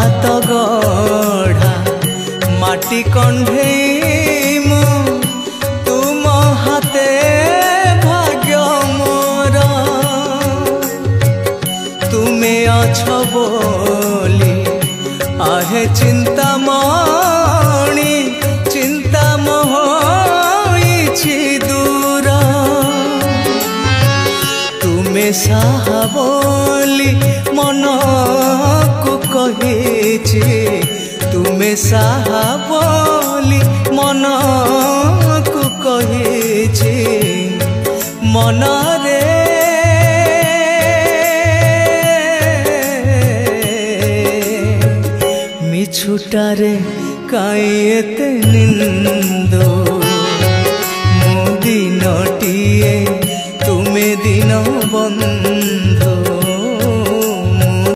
हाथ गढ़ा माटी कंढे मु तुम हाथे भाग्य मोर तुमे अछ बोली आहे चिंता मणि चिंता मोहिछि दूर तुमे साहा बोली मन को कहिछि तुमे साहा बोली मन को कहिछि मन रे मिछुटारे काई एते निंदो मो दिनटिए तुमे दिन बंधो।